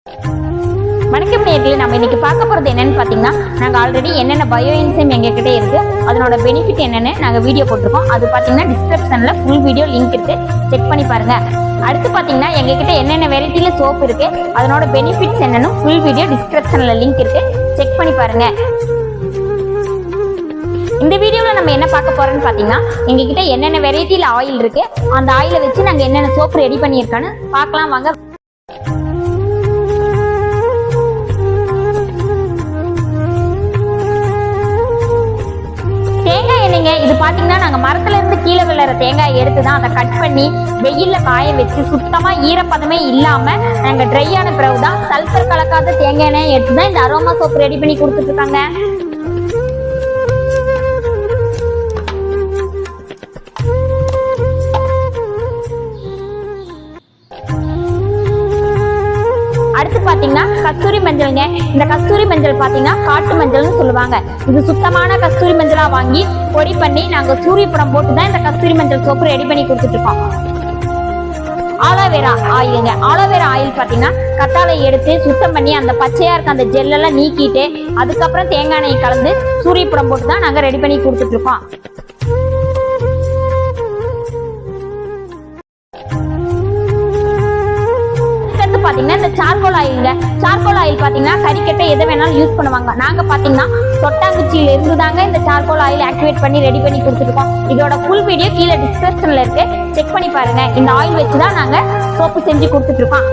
வணக்கம் நேயர்களே, நம்ம இன்னைக்கு பார்க்க போறது என்னன்னு பாத்தீங்கன்னா, நாங்க ஆல்ரெடி என்னென்ன பயோ என்சைம் எங்ககிட்ட இருக்கு, அதனோட பெனிஃபிட் என்னன்னு நாங்க வீடியோ போட்டிருக்கோம். அது பாத்தீங்கன்னா டிஸ்கிரிப்ஷன்ல ஃபுல் வீடியோ லிங்க் இருக்கு, செக் பண்ணி பாருங்க. அடுத்து பாத்தீங்கன்னா எங்ககிட்ட என்னென்ன வெரைட்டில சோப் இருக்கு, அதனோட பெனிஃபிட்ஸ் என்னன்னு ஃபுல் வீடியோ டிஸ்கிரிப்ஷன்ல லிங்க் இருக்கு, செக் பண்ணி பாருங்க. இந்த வீடியோவில் நம்ம என்ன பார்க்க போறோம்னு பாத்தீங்கன்னா, எங்ககிட்ட என்னென்ன வெரைட்டில ஆயில் இருக்கு, அந்த ஆயிலை வச்சு நாங்க என்னென்ன சோப் ரெடி பண்ணியிருக்கோன்னு பார்க்கலாம் வாங்க. தேங்காய் எண்ணெய்ங்க, இது பாத்தீங்கன்னா நாங்க மரத்துல இருந்து கீழே விழுற தேங்காய் எடுத்துதான் அதை கட் பண்ணி வெயில்ல காய வச்சு சுத்தமா ஈரப்பதமே இல்லாம நாங்க ட்ரை ஆன பிறகுதான் சல்பர் கலக்காத தேங்காய் எண்ணெய் எடுத்துதான் இந்த அரோமா சோப் ரெடி பண்ணி கொடுத்துட்டு இருக்காங்க. அடுத்து பாத்தீங்கன்னா கஸ்தூரி மஞ்சள்ங்க. இந்த கஸ்தூரி மஞ்சள் பாத்தீங்கன்னா காட்டு மஞ்சள்னு சொல்லுவாங்க. இது சுத்தமான கஸ்தூரி மஞ்சளா வாங்கி பொடி பண்ணி நாங்க சூரியப்படம் போட்டுதான் இந்த கஸ்தூரி மஞ்சள் சோப்பு ரெடி பண்ணி கொடுத்துட்டு இருக்கோம். ஆலோவேரா ஆயிலுங்க. ஆலோவேரா ஆயில் பாத்தீங்கன்னா கத்தாழை எடுத்து சுத்தம் பண்ணி அந்த பச்சையா இருக்க அந்த ஜெல்லெல்லாம் நீக்கிட்டு அதுக்கப்புறம் தேங்காய் எண்ணெய் கலந்து சூரியப்படம் போட்டுதான் நாங்க ரெடி பண்ணி கொடுத்துட்டு இருக்கோம். பாத்தீங்கன்னா இந்த சார்கோல் ஆயிலுங்க. சார்கோல் ஆயில் பாத்தீங்கன்னா கறிக்கட்டை எதை வேணாலும் யூஸ் பண்ணுவாங்க. நாங்க பாத்தீங்கன்னா தொட்டாங்குச்சியில இருந்து தாங்க இந்த சார்கோல் ஆயில் ஆக்டிவேட் பண்ணி ரெடி பண்ணி கொடுத்துருக்கோம். இதோட ஃபுல் வீடியோ கீழே டிஸ்கிரிப்ஷன்ல இருக்கு, செக் பண்ணி பாருங்க. இந்த ஆயில் வச்சுதான் நாங்க சோப்பு செஞ்சு கொடுத்துட்டு இருக்கோம்.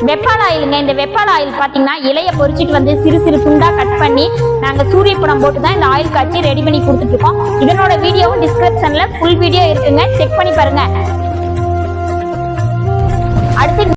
வெப்பால் ஆயிலுங்க. இந்த வெப்பால் ஆயில் பாத்தீங்கன்னா இலைய பொரிச்சிட்டு வந்து சிறு சிறு துண்டா கட் பண்ணி நாங்க சூரியப்படம் போட்டு தான் இந்த ஆயில் காய்ச்சி ரெடி பண்ணி கொடுத்துட்டு இருக்கோம். இதனோட வீடியோவும் டிஸ்கிரிப்ஷன்ல ஃபுல் வீடியோ இருக்குங்க, செக் பண்ணி பாருங்க.